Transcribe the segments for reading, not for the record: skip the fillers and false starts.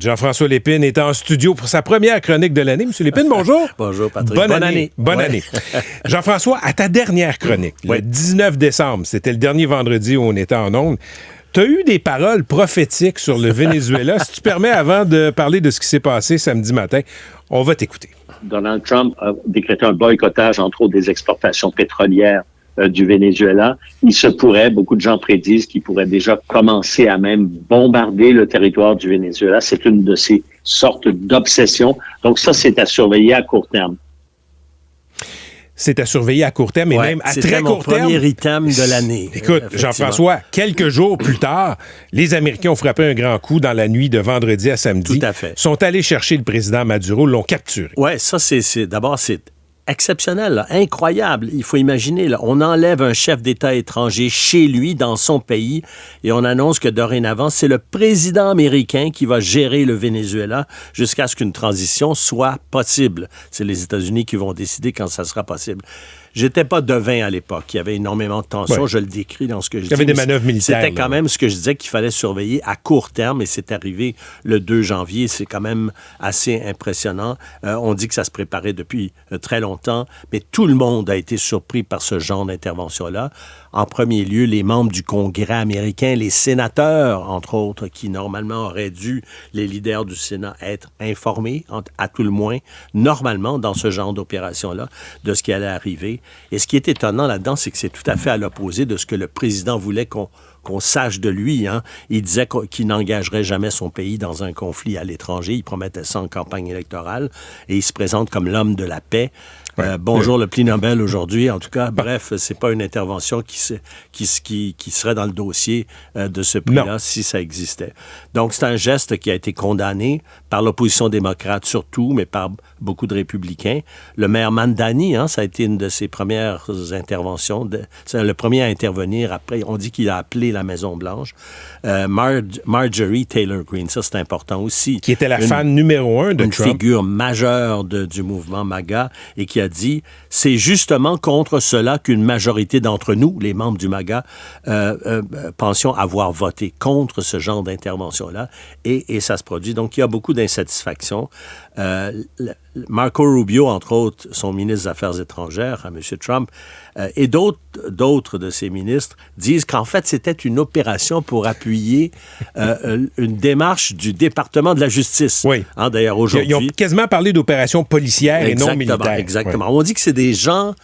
Jean-François Lépine est en studio pour sa première chronique de l'année. Monsieur Lépine, bonjour. Bonjour, Patrick. Bonne année. Bonne année. Jean-François, à ta dernière chronique, le 19 décembre, c'était le dernier vendredi où on était en ondes, tu as eu des paroles prophétiques sur le Venezuela. Si tu permets, avant de parler de ce qui s'est passé samedi matin, on va t'écouter. Donald Trump a décrété un boycottage, entre autres, des exportations pétrolières du Venezuela. Il se pourrait, beaucoup de gens prédisent qu'il pourrait déjà commencer à même bombarder le territoire du Venezuela. C'est une de ces sortes d'obsessions. Donc ça, c'est à surveiller à court terme. C'est à surveiller à court terme et même à très court terme. C'était mon premier item de l'année. Écoute, Jean-François, quelques jours plus tard, les Américains ont frappé un grand coup dans la nuit de vendredi à samedi. Tout à fait. Sont allés chercher le président Maduro, l'ont capturé. Oui, ça, d'abord, c'est exceptionnel, là, incroyable. Il faut imaginer, là, on enlève un chef d'État étranger chez lui, dans son pays, et on annonce que dorénavant, c'est le président américain qui va gérer le Venezuela jusqu'à ce qu'une transition soit possible. C'est les États-Unis qui vont décider quand ça sera possible. J'étais pas devin à l'époque. Il y avait énormément de tensions. Ouais. Je le décris dans ce que je dis. Il y avait des manœuvres militaires. C'était quand même ce que je disais qu'il fallait surveiller à court terme et c'est arrivé le 2 janvier. C'est quand même assez impressionnant. On dit que ça se préparait depuis très longtemps, mais tout le monde a été surpris par ce genre d'intervention-là. En premier lieu, les membres du Congrès américain, les sénateurs, entre autres, qui normalement auraient dû, les leaders du Sénat, être informés, à tout le moins, normalement, dans ce genre d'opération-là, de ce qui allait arriver. Et ce qui est étonnant là-dedans, c'est que c'est tout à fait à l'opposé de ce que le président voulait qu'on sache de lui. Hein. Il disait qu'il n'engagerait jamais son pays dans un conflit à l'étranger. Il promettait ça en campagne électorale. Et il se présente comme l'homme de la paix. Bonjour le prix Nobel aujourd'hui. En tout cas, bref, c'est pas une intervention qui serait dans le dossier de ce prix-là si ça existait. Donc, c'est un geste qui a été condamné par l'opposition démocrate surtout, mais par beaucoup de républicains. Le maire Mandani, ça a été une de ses premières interventions. C'est le premier à intervenir. Après, on dit qu'il a appelé la Maison-Blanche. Marjorie Taylor Greene, ça c'est important aussi. Qui était la fan numéro 1 de Trump. Une figure majeure du mouvement MAGA et qui a dit, c'est justement contre cela qu'une majorité d'entre nous, les membres du MAGA, pensions avoir voté contre ce genre d'intervention-là. Et ça se produit. Donc, il y a beaucoup d'insatisfaction. Marco Rubio, entre autres, son ministre des Affaires étrangères, à M. Trump, et d'autres de ses ministres disent qu'en fait, c'était une opération pour appuyer une démarche du département de la justice. Oui. D'ailleurs, aujourd'hui... Ils ont quasiment parlé d'opération policière et non militaire. Exactement. On dit que c'est des gens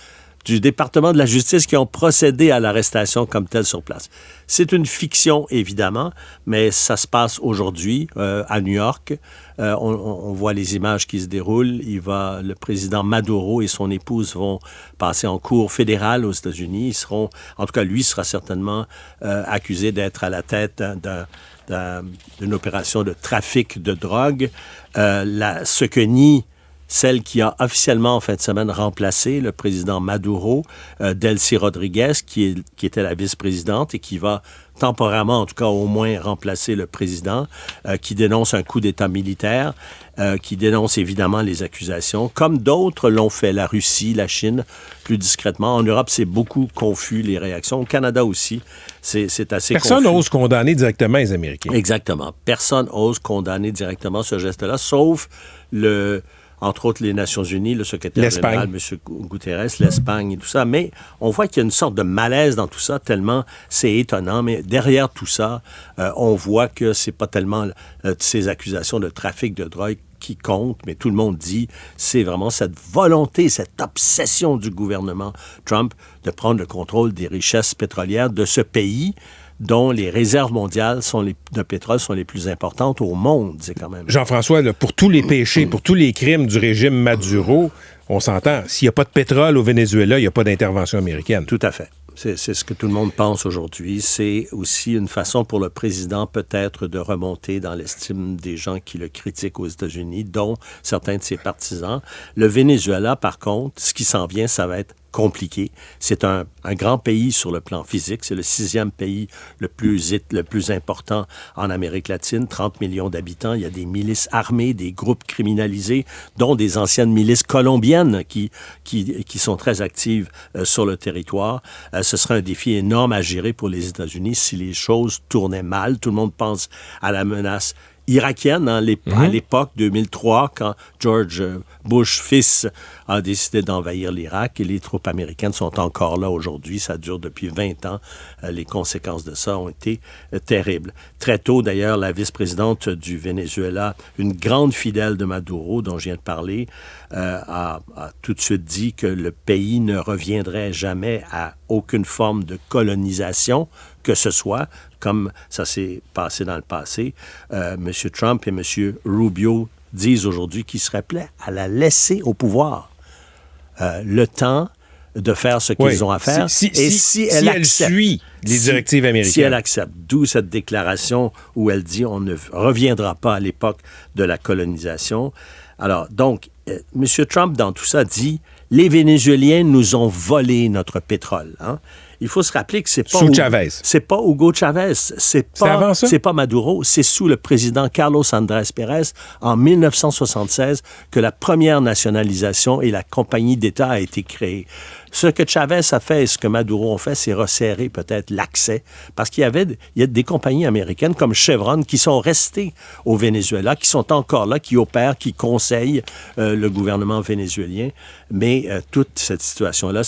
du département de la justice qui ont procédé à l'arrestation comme telle sur place. C'est une fiction, évidemment, mais ça se passe aujourd'hui à New York. On voit les images qui se déroulent. Le président Maduro et son épouse vont passer en cour fédérale aux États-Unis. En tout cas, lui sera certainement accusé d'être à la tête d'une opération de trafic de drogue. Ce que nie celle qui a officiellement, en fin de semaine, remplacé le président Maduro, Delcy Rodriguez, qui était la vice-présidente et qui va temporairement, en tout cas au moins, remplacer le président, qui dénonce un coup d'État militaire, qui dénonce évidemment les accusations, comme d'autres l'ont fait, la Russie, la Chine, plus discrètement. En Europe, c'est beaucoup confus, les réactions. Au Canada aussi, c'est assez confus. Personne n'ose condamner directement les Américains. Exactement. Personne n'ose condamner directement ce geste-là, sauf entre autres, les Nations Unies, le secrétaire général, M. Guterres, l'Espagne et tout ça. Mais on voit qu'il y a une sorte de malaise dans tout ça, tellement c'est étonnant. Mais derrière tout ça, on voit que c'est pas tellement ces accusations de trafic de drogue qui comptent, mais tout le monde dit c'est vraiment cette volonté, cette obsession du gouvernement Trump de prendre le contrôle des richesses pétrolières de ce pays dont les réserves mondiales de pétrole sont les plus importantes au monde. C'est quand même... Jean-François, là, pour tous les péchés, pour tous les crimes du régime Maduro, on s'entend, s'il n'y a pas de pétrole au Venezuela, il n'y a pas d'intervention américaine. Tout à fait. C'est ce que tout le monde pense aujourd'hui. C'est aussi une façon pour le président peut-être de remonter dans l'estime des gens qui le critiquent aux États-Unis, dont certains de ses partisans. Le Venezuela, par contre, ce qui s'en vient, ça va être compliqué. C'est un grand pays sur le plan physique. C'est le 6e pays le plus important en Amérique latine, 30 millions d'habitants. Il y a des milices armées, des groupes criminalisés, dont des anciennes milices colombiennes qui sont très actives sur le territoire. Ce serait un défi énorme à gérer pour les États-Unis si les choses tournaient mal. Tout le monde pense à la menace irakienne à l'époque 2003, quand George Bush fils a décidé d'envahir l'Irak, et les troupes américaines sont encore là aujourd'hui. Ça dure depuis 20 ans. Les conséquences de ça ont été terribles. Très tôt, d'ailleurs, la vice-présidente du Venezuela, une grande fidèle de Maduro, dont je viens de parler, a tout de suite dit que le pays ne reviendrait jamais à aucune forme de colonisation que ce soit, comme ça s'est passé dans le passé. M. Trump et M. Rubio disent aujourd'hui qu'ils seraient prêts à la laisser au pouvoir. Le temps de faire ce qu'ils ont à faire. Si elle suit les directives américaines. Si elle accepte, d'où cette déclaration où elle dit on ne reviendra pas à l'époque de la colonisation. Alors, donc, M. Trump, dans tout ça, dit les Vénézuéliens nous ont volé notre pétrole. Hein? Il faut se rappeler que c'est pas Hugo Chavez, c'est pas Maduro, c'est sous le président Carlos Andrés Pérez en 1976 que la première nationalisation et la compagnie d'État a été créée. Ce que Chavez a fait et ce que Maduro a fait, c'est resserrer peut-être l'accès, parce qu'il y a des compagnies américaines comme Chevron qui sont restées au Venezuela, qui sont encore là, qui opèrent, qui conseillent le gouvernement vénézuélien. Mais toute cette situation-là,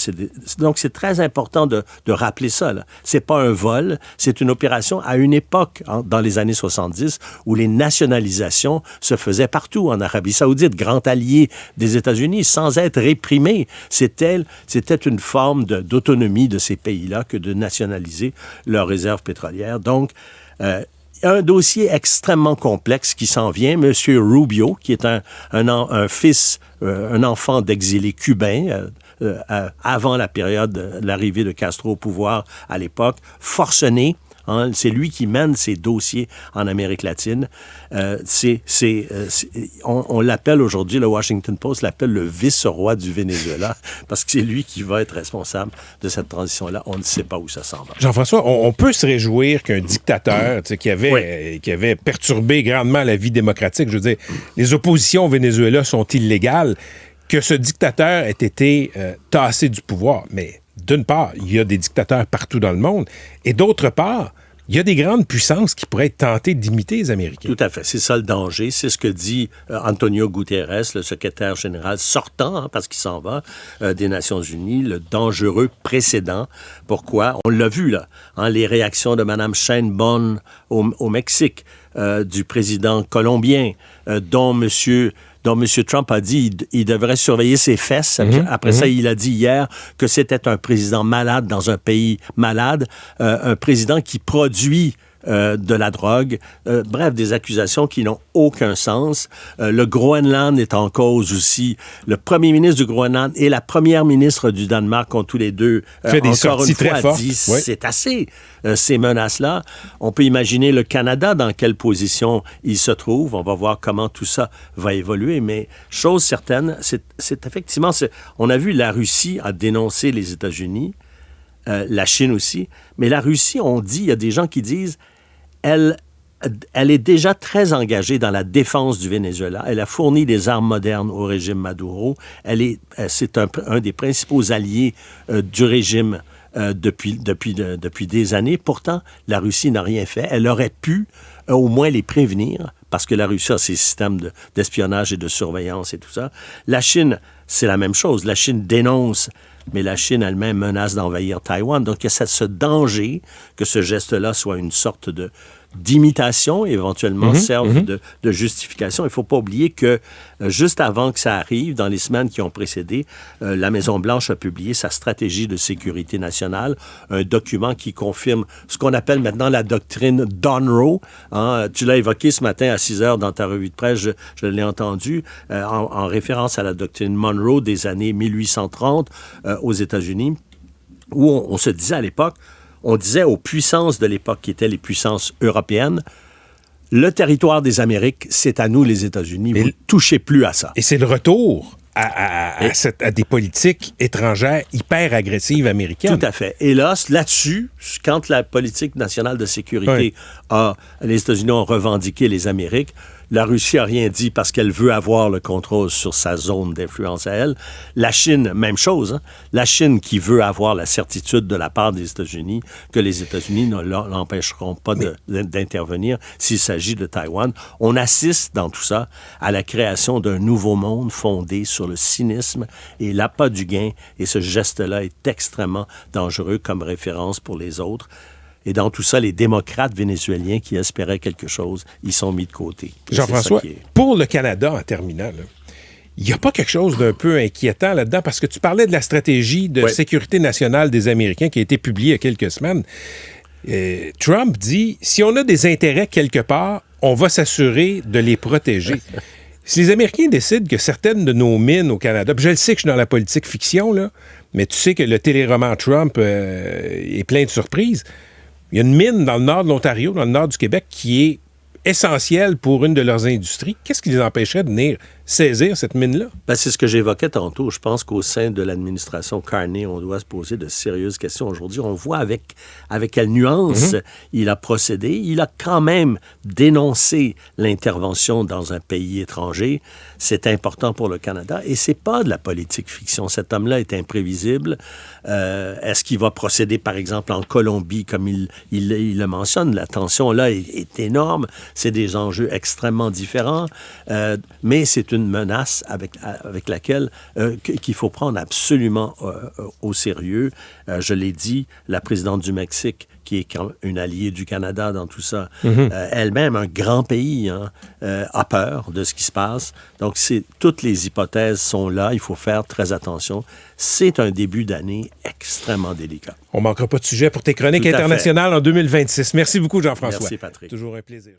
donc c'est très important de rappeler ça. C'est pas un vol, c'est une opération à une époque, dans les années 70, où les nationalisations se faisaient partout en Arabie Saoudite, grand allié des États-Unis, sans être réprimé. C'était une forme d'autonomie de ces pays-là que de nationaliser leurs réserves pétrolières. Donc, un dossier extrêmement complexe qui s'en vient. M. Rubio, qui est un fils, un enfant d'exilés cubains, avant la période de l'arrivée de Castro au pouvoir à l'époque, forcené. Hein, c'est lui qui mène ces dossiers en Amérique latine. On l'appelle aujourd'hui, le Washington Post l'appelle le vice-roi du Venezuela, parce que c'est lui qui va être responsable de cette transition-là. On ne sait pas où ça s'en va. Jean-François, on peut se réjouir qu'un dictateur qui avait perturbé grandement la vie démocratique, je veux dire, les oppositions au Venezuela sont illégales, que ce dictateur ait été tassé du pouvoir. Mais d'une part, il y a des dictateurs partout dans le monde, et d'autre part, il y a des grandes puissances qui pourraient être tentées d'imiter les Américains. Tout à fait. C'est ça le danger. C'est ce que dit Antonio Guterres, le secrétaire général sortant, parce qu'il s'en va, des Nations Unies, le dangereux précédent. Pourquoi? On l'a vu, là. Hein, les réactions de Mme Sheinbaum au Mexique, du président colombien, dont M. Trump a dit qu'il devrait surveiller ses fesses. Après ça, il a dit hier que c'était un président malade dans un pays malade, un président qui produit de la drogue. Bref, des accusations qui n'ont aucun sens. Le Groenland est en cause aussi. Le premier ministre du Groenland et la première ministre du Danemark ont tous les deux, encore une fois, dit c'est assez, ces menaces-là. On peut imaginer le Canada, dans quelle position il se trouve. On va voir comment tout ça va évoluer. Mais chose certaine, c'est effectivement... On a vu la Russie a dénoncé les États-Unis, la Chine aussi. Mais la Russie, il y a des gens qui disent... Elle est déjà très engagée dans la défense du Venezuela. Elle a fourni des armes modernes au régime Maduro. C'est un des principaux alliés du régime depuis des années. Pourtant, la Russie n'a rien fait. Elle aurait pu au moins les prévenir, parce que la Russie a ses systèmes d'espionnage et de surveillance et tout ça. La Chine, c'est la même chose. La Chine dénonce, mais la Chine elle-même menace d'envahir Taïwan. Donc, il y a ce danger que ce geste-là soit une sorte d'imitation, éventuellement serve de justification. Il ne faut pas oublier que juste avant que ça arrive, dans les semaines qui ont précédé, la Maison-Blanche a publié sa stratégie de sécurité nationale, un document qui confirme ce qu'on appelle maintenant la doctrine Donroe. Hein, tu l'as évoqué ce matin à 6 heures dans ta revue de presse, je l'ai entendu, en référence à la doctrine Monroe des années 1830 aux États-Unis, où on se disait à l'époque, on disait aux puissances de l'époque, qui étaient les puissances européennes, le territoire des Amériques, c'est à nous les États-Unis, vous ne touchez plus à ça. Et c'est le retour à des politiques étrangères hyper agressives américaines. Tout à fait. Et là-dessus, quand la politique nationale de sécurité les États-Unis ont revendiqué les Amériques, La Russie n'a rien dit parce qu'elle veut avoir le contrôle sur sa zone d'influence à elle. La Chine, même chose. Hein? La Chine qui veut avoir la certitude de la part des États-Unis que les États-Unis ne l'empêcheront pas d'intervenir s'il s'agit de Taïwan. On assiste dans tout ça à la création d'un nouveau monde fondé sur le cynisme et l'appât du gain. Et ce geste-là est extrêmement dangereux comme référence pour les autres. Et dans tout ça, les démocrates vénézuéliens qui espéraient quelque chose, ils sont mis de côté. Jean-François, pour le Canada, en terminant, il n'y a pas quelque chose d'un peu inquiétant là-dedans? Parce que tu parlais de la stratégie de sécurité nationale des Américains qui a été publiée il y a quelques semaines. Trump dit, si on a des intérêts quelque part, on va s'assurer de les protéger. Si les Américains décident que certaines de nos mines au Canada, puis je le sais que je suis dans la politique fiction, là, mais tu sais que le téléroman Trump est plein de surprises. Il y a une mine dans le nord de l'Ontario, dans le nord du Québec, qui est essentielle pour une de leurs industries. Qu'est-ce qui les empêcherait de venir saisir cette mine-là? Ben, c'est ce que j'évoquais tantôt. Je pense qu'au sein de l'administration Carney, on doit se poser de sérieuses questions aujourd'hui. On voit avec quelle nuance il a procédé. Il a quand même dénoncé l'intervention dans un pays étranger. C'est important pour le Canada et c'est pas de la politique fiction. Cet homme-là est imprévisible. Est-ce qu'il va procéder, par exemple, en Colombie, comme il le mentionne? La tension là est énorme. C'est des enjeux extrêmement différents, mais c'est une menace avec laquelle qu'il faut prendre absolument au sérieux. Je l'ai dit, la présidente du Mexique, qui est une alliée du Canada dans tout ça, elle-même, un grand pays, a peur de ce qui se passe. Donc, toutes les hypothèses sont là. Il faut faire très attention. C'est un début d'année extrêmement délicat. On ne manquera pas de sujet pour tes chroniques internationales en 2026. Merci beaucoup, Jean-François. Merci, Patrick. Toujours un plaisir.